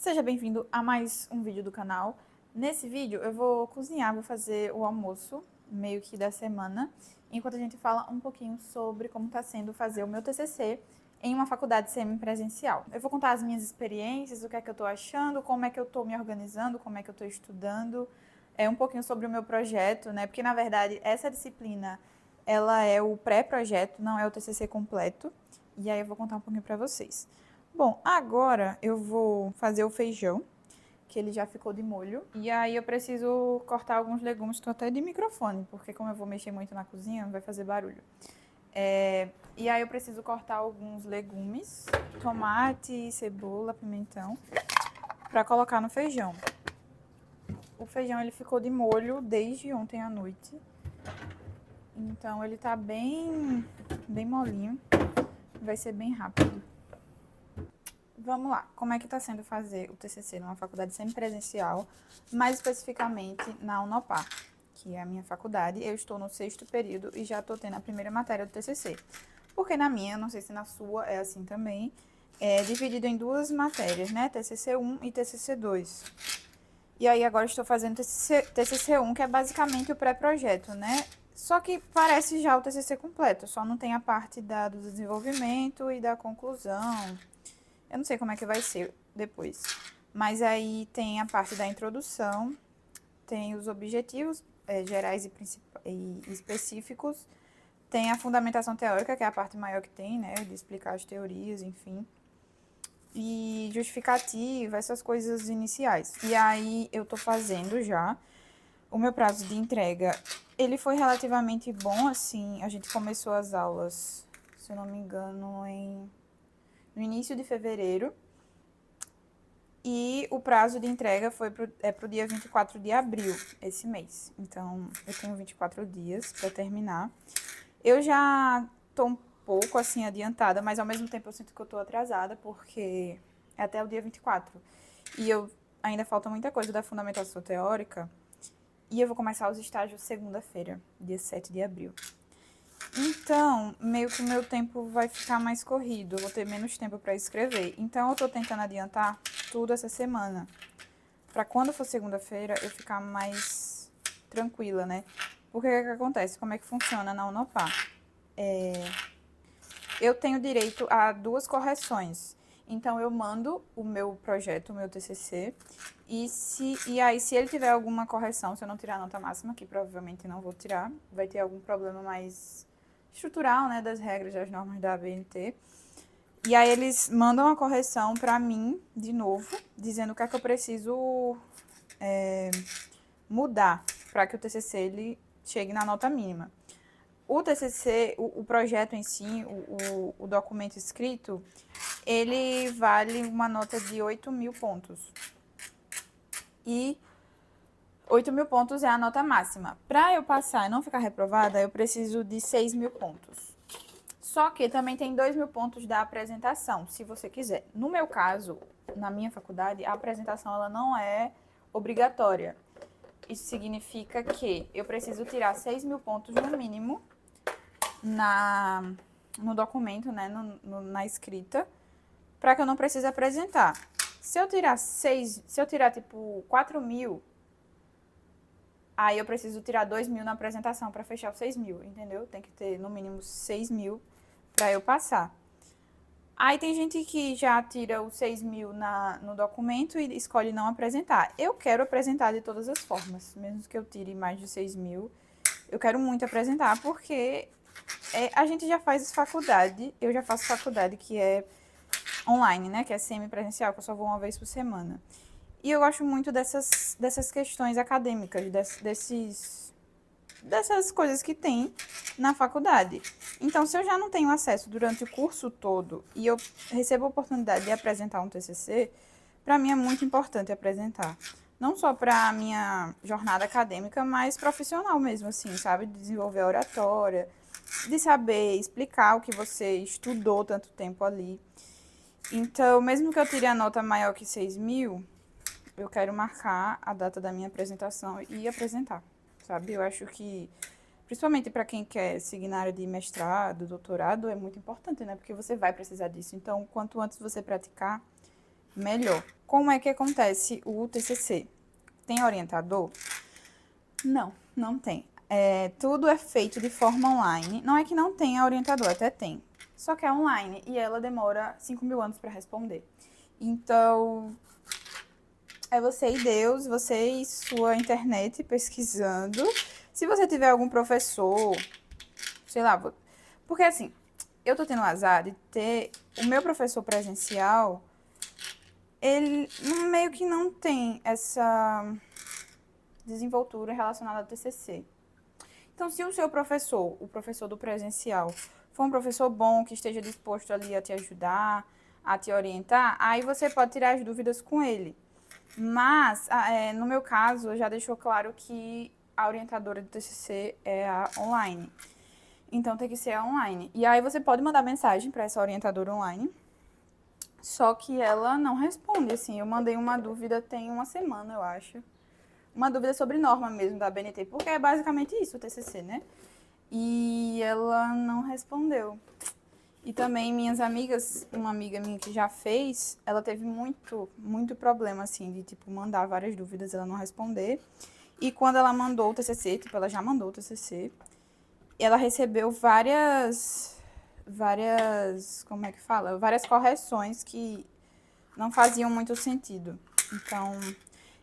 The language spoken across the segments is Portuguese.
Seja bem-vindo a mais um vídeo do canal. Nesse vídeo eu vou cozinhar, vou fazer o almoço meio que da semana, enquanto a gente fala um pouquinho sobre como está sendo fazer o meu TCC em uma faculdade semipresencial. Eu vou contar as minhas experiências, o que é que eu estou achando, como é que eu estou me organizando, como é que eu estou estudando, um pouquinho sobre o meu projeto, né? Porque na verdade essa disciplina ela é o pré-projeto, não é o TCC completo. E aí eu vou contar um pouquinho para vocês. Bom, agora eu vou fazer o feijão, que ele já ficou de molho. E aí eu preciso cortar alguns legumes, estou até de microfone, porque como eu vou mexer muito na cozinha, vai fazer barulho. E aí eu preciso cortar alguns legumes, tomate, cebola, pimentão, para colocar no feijão. O feijão ele ficou de molho desde ontem à noite. Então ele tá bem molinho. Vai ser bem rápido. Vamos lá, como é que está sendo fazer o TCC numa faculdade semipresencial, mais especificamente na Unopar, que é a minha faculdade. Eu estou no 6º período e já estou tendo a primeira matéria do TCC. Porque na minha, não sei se na sua é assim também, é dividido em duas matérias, né? TCC1 e TCC2. E aí agora estou fazendo TCC1, que é basicamente o pré-projeto, né? Só que parece já o TCC completo, só não tem a parte do desenvolvimento e da conclusão. Eu não sei como é que vai ser depois. Mas aí tem a parte da introdução, tem os objetivos gerais e específicos, tem a fundamentação teórica, que é a parte maior que tem, né? De explicar as teorias, enfim. E justificativa, essas coisas iniciais. E aí eu tô fazendo já. O meu prazo de entrega, ele foi relativamente bom, assim. A gente começou as aulas, se eu não me engano, no início de fevereiro. E o prazo de entrega foi pro dia 24 de abril, esse mês. Então, eu tenho 24 dias para terminar. Eu já tô um pouco, assim, adiantada, mas ao mesmo tempo eu sinto que eu tô atrasada, porque é até o dia 24. E ainda falta muita coisa da fundamentação teórica. E eu vou começar os estágios segunda-feira, dia 7 de abril. Então, meio que o meu tempo vai ficar mais corrido, eu vou ter menos tempo para escrever. Então, eu tô tentando adiantar tudo essa semana, para quando for segunda-feira eu ficar mais tranquila, né? Porque o que acontece? Como é que funciona na Unopar? Eu tenho direito a 2 correções. Então, eu mando o meu projeto, o meu TCC, e aí, se ele tiver alguma correção, se eu não tirar a nota máxima, que provavelmente não vou tirar, vai ter algum problema mais estrutural, né, das regras, das normas da ABNT. E aí, eles mandam a correção para mim, de novo, dizendo o que é que eu preciso mudar para que o TCC ele chegue na nota mínima. O TCC, o projeto em si, o documento escrito, ele vale uma nota de 8.000 pontos. E 8.000 pontos é a nota máxima. Para eu passar e não ficar reprovada, eu preciso de 6.000 pontos. Só que também tem 2.000 pontos da apresentação, se você quiser. No meu caso, na minha faculdade, a apresentação ela não é obrigatória. Isso significa que eu preciso tirar 6.000 pontos no mínimo no documento, né, na escrita, para que eu não precise apresentar. Se eu tirar tipo 4.000, aí eu preciso tirar 2.000 na apresentação para fechar os 6.000, entendeu? Tem que ter no mínimo 6.000 para eu passar. Aí tem gente que já tira os 6.000 no documento e escolhe não apresentar. Eu quero apresentar de todas as formas, mesmo que eu tire mais de 6.000. Eu quero muito apresentar porque a gente já faz faculdade, eu já faço faculdade que é online, né? Que é semipresencial, que eu só vou uma vez por semana. E eu gosto muito dessas questões acadêmicas, dessas coisas que tem na faculdade. Então, se eu já não tenho acesso durante o curso todo e eu recebo a oportunidade de apresentar um TCC, para mim é muito importante apresentar. Não só para a minha jornada acadêmica, mas profissional mesmo, assim, sabe? De desenvolver a oratória, de saber explicar o que você estudou tanto tempo ali. Então, mesmo que eu tire a nota maior que 6.000, eu quero marcar a data da minha apresentação e apresentar, sabe? Eu acho que, principalmente para quem quer seguir na área de mestrado, doutorado, é muito importante, né? Porque você vai precisar disso. Então, quanto antes você praticar, melhor. como é que acontece o TCC? Tem orientador? Não, não tem. Tudo é feito de forma online. Não é que não tenha orientador, até tem. Só que é online e ela demora 5.000 anos para responder. Então, é você e Deus, você e sua internet pesquisando. Se você tiver algum professor, sei lá, porque assim, eu tô tendo o azar de ter o meu professor presencial, ele meio que não tem essa desenvoltura relacionada ao TCC. Então, se o seu professor, o professor do presencial, for um professor bom, que esteja disposto ali a te ajudar, a te orientar, aí você pode tirar as dúvidas com ele. Mas, no meu caso, já deixou claro que a orientadora do TCC é a online. Então, tem que ser a online. E aí você pode mandar mensagem para essa orientadora online, só que ela não responde, assim. Eu mandei uma dúvida tem uma semana, eu acho. Uma dúvida sobre norma mesmo da BNT, porque é basicamente isso o TCC, né? E ela não respondeu. E também minhas amigas, uma amiga minha que já fez, ela teve muito problema, assim, de, tipo, mandar várias dúvidas, ela não responder. E quando ela mandou o TCC, tipo, ela já mandou o TCC, ela recebeu como é que fala? Várias correções que não faziam muito sentido. Então,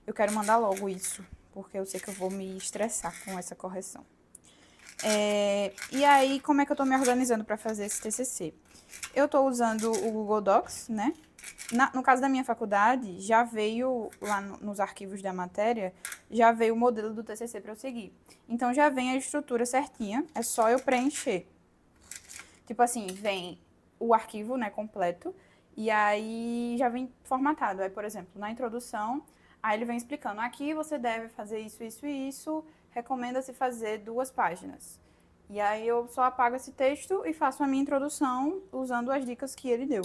eu quero mandar logo isso, porque eu sei que eu vou me estressar com essa correção. E aí, como é que eu tô me organizando para fazer esse TCC? Eu tô usando o Google Docs, né? No caso da minha faculdade, já veio lá nos arquivos da matéria, já veio o modelo do TCC para eu seguir. Então, já vem a estrutura certinha, é só eu preencher. Tipo assim, vem o arquivo, né, completo, e aí já vem formatado. Aí, por exemplo, na introdução, aí ele vem explicando, aqui você deve fazer isso, isso e isso, recomenda-se fazer 2 páginas. E aí eu só apago esse texto e faço a minha introdução usando as dicas que ele deu.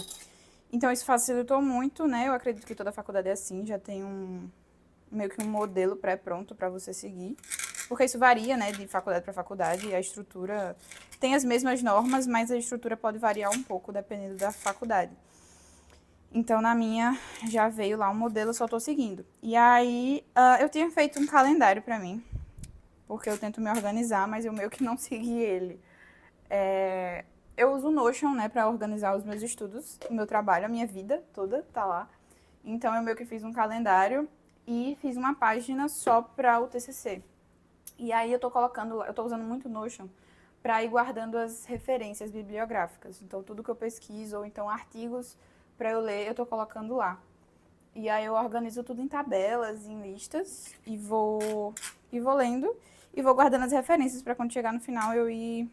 Então isso facilitou muito, né? Eu acredito que toda faculdade é assim, já tem meio que um modelo pré-pronto para você seguir. Porque isso varia, né, de faculdade para faculdade, e a estrutura tem as mesmas normas, mas a estrutura pode variar um pouco dependendo da faculdade. Então, na minha, já veio lá um modelo, eu só tô seguindo. E aí, eu tinha feito um calendário para mim, porque eu tento me organizar, mas eu meio que não segui ele. Eu uso o Notion, né, para organizar os meus estudos, o meu trabalho, a minha vida toda tá lá. Então, eu meio que fiz um calendário e fiz uma página só para o TCC. E aí eu tô usando muito o Notion para ir guardando as referências bibliográficas. Então, tudo que eu pesquiso, ou então artigos para eu ler, eu tô colocando lá. E aí eu organizo tudo em tabelas, em listas, e vou lendo, e vou guardando as referências para quando chegar no final eu ir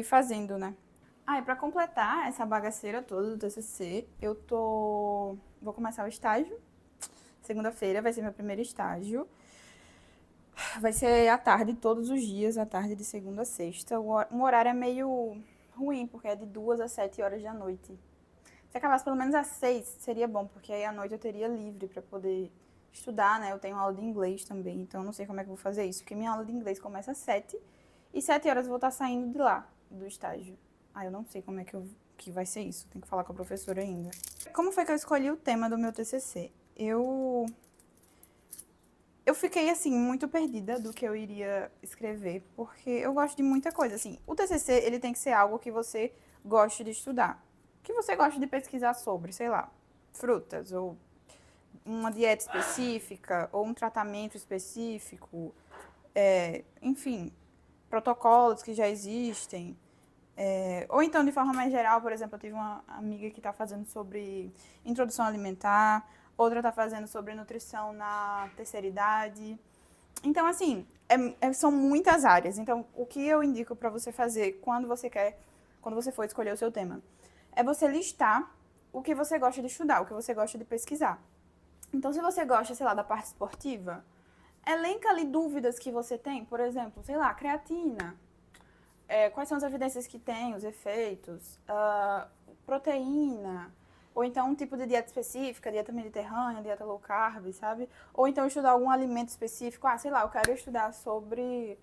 fazendo, né? E para completar essa bagaceira toda do TCC, vou começar o estágio. Segunda-feira vai ser meu primeiro estágio. Vai ser à tarde, todos os dias, à tarde de segunda a sexta. Um horário é meio ruim, porque é de 2 às 7 horas da noite. Se acabasse pelo menos às 6, seria bom, porque aí à noite eu teria livre para poder estudar, né? Eu tenho aula de inglês também, então eu não sei como é que eu vou fazer isso, porque minha aula de inglês começa às 7 e 7 horas eu vou estar saindo de lá, do estágio. Eu não sei como é que vai ser isso, tenho que falar com a professora ainda. Como foi que eu escolhi o tema do meu TCC? Eu fiquei, assim, muito perdida do que eu iria escrever, porque eu gosto de muita coisa, assim. O TCC, ele tem que ser algo que você goste de estudar, que você goste de pesquisar sobre, sei lá, frutas, ou uma dieta específica, ou um tratamento específico, enfim, protocolos que já existem. Ou então, de forma mais geral, por exemplo, eu tive uma amiga que está fazendo sobre introdução alimentar, outra está fazendo sobre nutrição na terceira idade. Então, assim, são muitas áreas. Então, o que eu indico para você fazer quando você for escolher o seu tema, é você listar o que você gosta de estudar, o que você gosta de pesquisar. Então, se você gosta, sei lá, da parte esportiva, elenca ali dúvidas que você tem, por exemplo, sei lá, creatina. Quais são as evidências que tem, os efeitos, proteína, ou então um tipo de dieta específica, dieta mediterrânea, dieta low carb, sabe? Ou então estudar algum alimento específico, sei lá, eu quero estudar sobre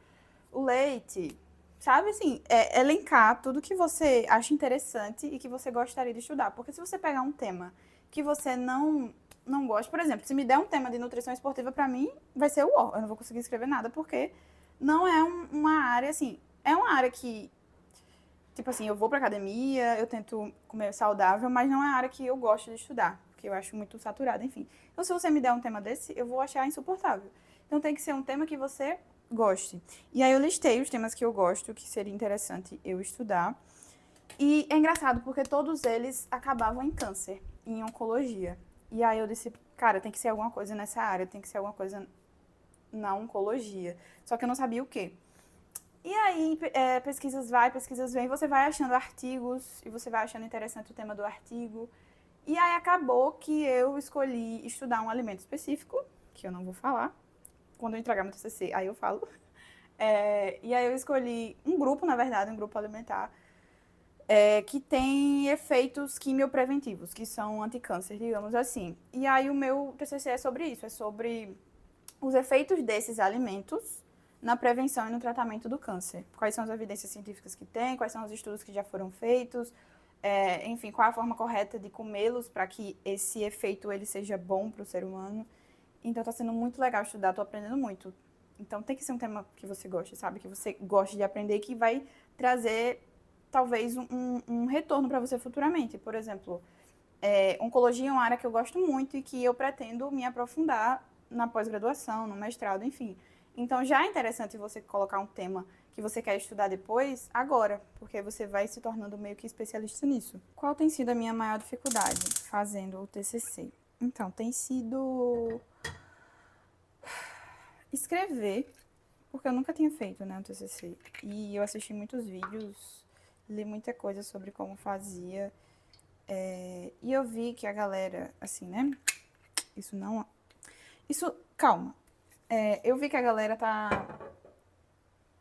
o leite, sabe? Assim, elencar tudo que você acha interessante e que você gostaria de estudar. Porque se você pegar um tema que você não gosta. Por exemplo, se me der um tema de nutrição esportiva, pra mim, vai ser o ó. Eu não vou conseguir escrever nada, porque não é uma área, assim, é uma área que, tipo assim, eu vou pra academia, eu tento comer saudável, mas não é a área que eu gosto de estudar, porque eu acho muito saturada, enfim. Então, se você me der um tema desse, eu vou achar insuportável. Então, tem que ser um tema que você goste. E aí, eu listei os temas que eu gosto, que seria interessante eu estudar. E é engraçado, porque todos eles acabavam em câncer, em oncologia. E aí, eu disse, cara, tem que ser alguma coisa nessa área, tem que ser alguma coisa na oncologia. Só que eu não sabia o quê. E aí, pesquisas vai, pesquisas vem, você vai achando artigos e você vai achando interessante o tema do artigo. E aí acabou que eu escolhi estudar um alimento específico, que eu não vou falar. Quando eu entregar meu TCC, aí eu falo. E aí eu escolhi um grupo, na verdade, um grupo alimentar, que tem efeitos quimiopreventivos, que são anticâncer, digamos assim. E aí o meu TCC é sobre isso, é sobre os efeitos desses alimentos na prevenção e no tratamento do câncer. Quais são as evidências científicas que tem, quais são os estudos que já foram feitos, enfim, qual a forma correta de comê-los para que esse efeito ele seja bom para o ser humano. Então está sendo muito legal estudar, estou aprendendo muito. Então tem que ser um tema que você goste, sabe? Que você goste de aprender e que vai trazer talvez um retorno para você futuramente. Por exemplo, oncologia é uma área que eu gosto muito e que eu pretendo me aprofundar na pós-graduação, no mestrado, enfim. Então já é interessante você colocar um tema que você quer estudar depois, agora, porque você vai se tornando meio que especialista nisso. Qual tem sido a minha maior dificuldade fazendo o TCC? Então, tem sido escrever, porque eu nunca tinha feito, né, o TCC. E eu assisti muitos vídeos, li muita coisa sobre como fazia. E eu vi que a galera, assim, né? Isso não. Isso. Calma. Eu vi que a galera tá.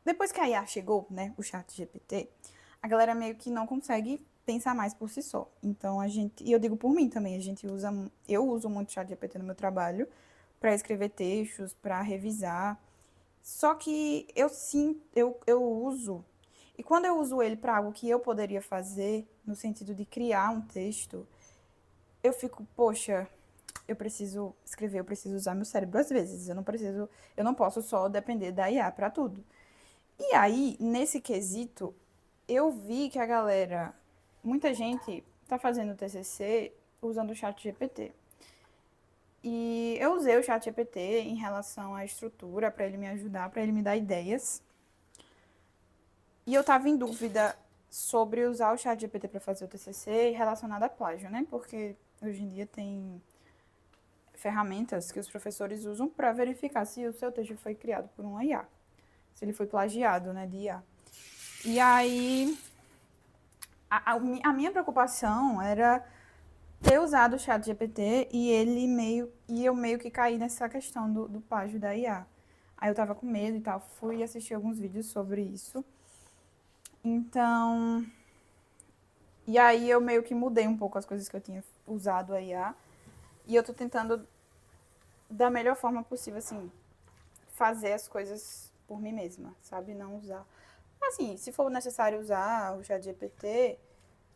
Depois que a IA chegou, né? O chat GPT, a galera meio que não consegue pensar mais por si só. Então a gente. E eu digo por mim também, a gente usa. Eu uso muito o chat GPT no meu trabalho para escrever textos, para revisar. Só que eu sim, eu uso. E quando eu uso ele para algo que eu poderia fazer, no sentido de criar um texto, eu fico, poxa, eu preciso escrever, eu preciso usar meu cérebro às vezes. Eu não posso só depender da IA para tudo. E aí, nesse quesito, eu vi que a galera, muita gente tá fazendo TCC usando o chat GPT. E eu usei o chat GPT em relação à estrutura para ele me ajudar, para ele me dar ideias. E eu tava em dúvida sobre usar o chat GPT para fazer o TCC relacionado a plágio, né? Porque hoje em dia tem ferramentas que os professores usam para verificar se o seu texto foi criado por uma IA, se ele foi plagiado, né, de IA. E aí, a minha preocupação era ter usado o chat GPT e eu meio que caí nessa questão do plágio da IA. Aí eu tava com medo e tal, fui assistir alguns vídeos sobre isso. Então, e aí eu meio que mudei um pouco as coisas que eu tinha usado a IA. E eu tô tentando, da melhor forma possível, assim, fazer as coisas por mim mesma, sabe? Não usar. Assim, se for necessário usar o ChatGPT,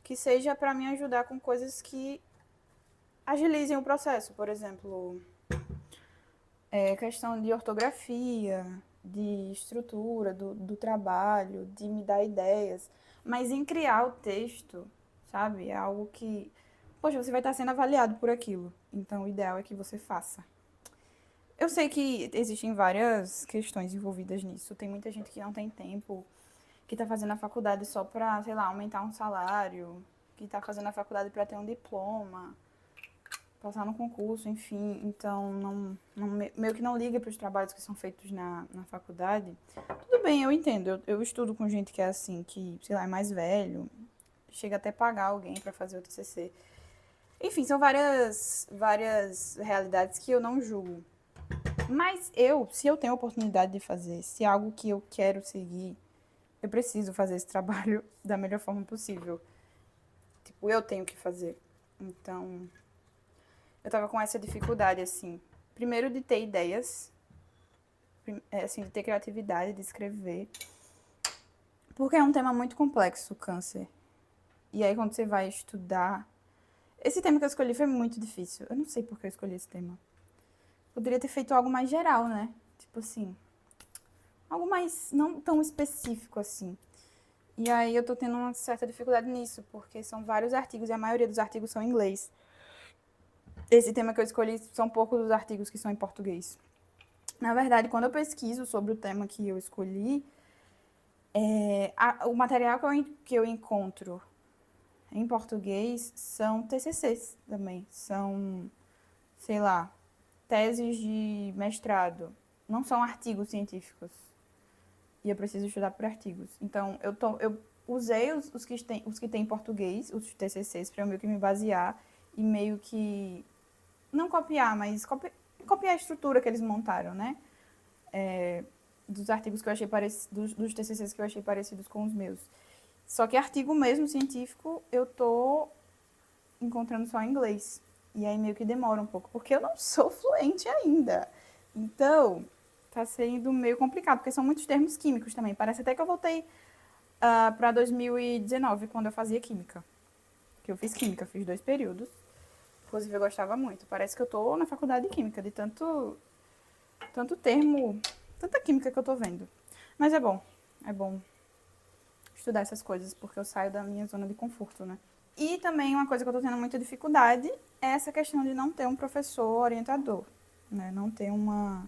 que seja para me ajudar com coisas que agilizem o processo. Por exemplo, questão de ortografia, de estrutura do trabalho, de me dar ideias. Mas em criar o texto, sabe? É algo que, poxa, você vai estar sendo avaliado por aquilo. Então, o ideal é que você faça. Eu sei que existem várias questões envolvidas nisso. Tem muita gente que não tem tempo, que tá fazendo a faculdade só pra, sei lá, aumentar um salário, que tá fazendo a faculdade pra ter um diploma, passar no concurso, enfim. Então, meio que não liga pros trabalhos que são feitos na faculdade. Tudo bem, eu entendo. Eu estudo com gente que é assim, que, sei lá, é mais velho, chega até pagar alguém pra fazer o TCC. Enfim, são várias realidades que eu não julgo. Mas se eu tenho a oportunidade de fazer, se é algo que eu quero seguir, eu preciso fazer esse trabalho da melhor forma possível. Tipo, eu tenho que fazer. Então, eu tava com essa dificuldade, assim. Primeiro de ter ideias, assim, de ter criatividade, de escrever. Porque é um tema muito complexo, o câncer. E aí, quando você vai estudar, Esse tema que eu escolhi foi muito difícil. Eu não sei por que eu escolhi esse tema. Poderia ter feito algo mais geral, né? Tipo assim, algo mais não tão específico assim. E aí eu tô tendo uma certa dificuldade nisso, porque são vários artigos e a maioria dos artigos são em inglês. Esse tema que eu escolhi são poucos dos artigos que são em português. Na verdade, quando eu pesquiso sobre o tema que eu escolhi, o material que eu encontro em português são TCCs também. São, sei lá, teses de mestrado. Não são artigos científicos. E eu preciso estudar por artigos. Então, eu usei os que tem em português, os TCCs, para eu meio que me basear e meio que não copiar, mas copiar a estrutura que eles montaram, né? Dos artigos que eu achei parecidos, dos TCCs que eu achei parecidos com os meus. Só que artigo mesmo científico eu tô encontrando só em inglês. E aí meio que demora um pouco, porque eu não sou fluente ainda. Então, tá sendo meio complicado, porque são muitos termos químicos também. Parece até que eu voltei para 2019, quando eu fazia química. Que eu fiz química, fiz 2 períodos. Inclusive, eu gostava muito. Parece que eu tô na faculdade de química, de tanto termo, tanta química que eu tô vendo. Mas é bom estudar essas coisas, porque eu saio da minha zona de conforto, né? E também uma coisa que eu tô tendo muita dificuldade é essa questão de não ter um professor orientador, né? Não ter uma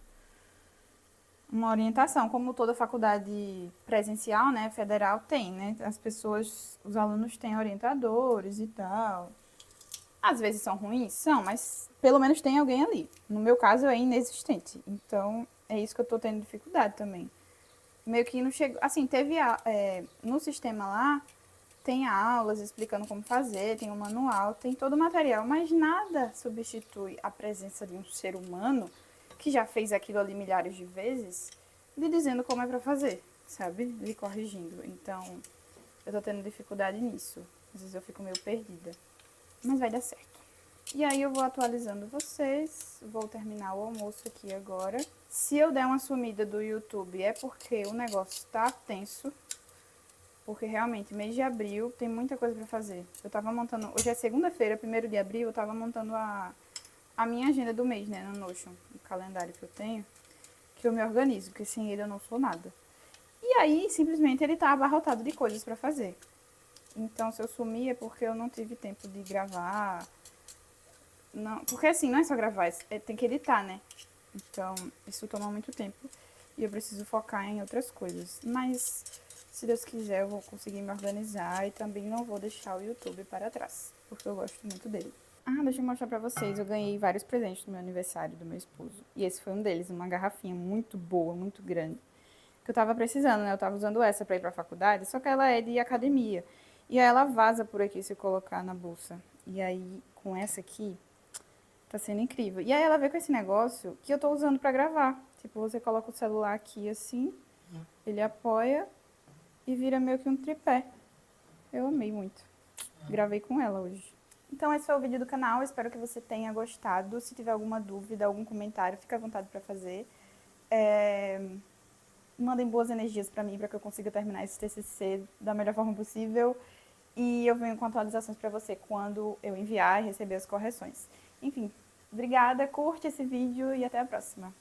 orientação, como toda faculdade presencial, né, federal tem, né? As pessoas, os alunos têm orientadores e tal. Às vezes são ruins, são, mas pelo menos tem alguém ali. No meu caso é inexistente. Então, é isso que eu tô tendo dificuldade também. Meio que não chegou, assim, teve no sistema lá, tem aulas explicando como fazer, tem um manual, tem todo o material, mas nada substitui a presença de um ser humano que já fez aquilo ali milhares de vezes, lhe dizendo como é pra fazer, sabe? Lhe corrigindo. Então, eu tô tendo dificuldade nisso. Às vezes eu fico meio perdida. Mas vai dar certo. E aí eu vou atualizando vocês, vou terminar o almoço aqui agora. Se eu der uma sumida do YouTube é porque o negócio tá tenso, porque realmente mês de abril tem muita coisa pra fazer. Eu tava montando, hoje é segunda-feira, 1º de abril, eu tava montando a minha agenda do mês, né, no Notion, o calendário que eu tenho, que eu me organizo, porque sem ele eu não sou nada. E aí, simplesmente, ele tá abarrotado de coisas pra fazer. Então, se eu sumir é porque eu não tive tempo de gravar. Não, porque assim, não é só gravar, tem que editar, né? Então, isso toma muito tempo e eu preciso focar em outras coisas. Mas, se Deus quiser, eu vou conseguir me organizar e também não vou deixar o YouTube para trás, porque eu gosto muito dele. Ah, deixa eu mostrar pra vocês, eu ganhei vários presentes no meu aniversário do meu esposo. E esse foi um deles, uma garrafinha muito boa, muito grande, que eu tava precisando, né? Eu tava usando essa pra ir pra faculdade, só que ela é de academia. E aí ela vaza por aqui se eu colocar na bolsa. E aí, com essa aqui, tá sendo incrível. E aí ela veio com esse negócio que eu tô usando pra gravar. Tipo, você coloca o celular aqui assim, ele apoia e vira meio que um tripé. Eu amei muito. Gravei com ela hoje. Então esse foi o vídeo do canal, espero que você tenha gostado. Se tiver alguma dúvida, algum comentário, fica à vontade pra fazer. Mandem boas energias pra mim, pra que eu consiga terminar esse TCC da melhor forma possível. E eu venho com atualizações pra você quando eu enviar e receber as correções. Enfim, obrigada, curte esse vídeo e até a próxima.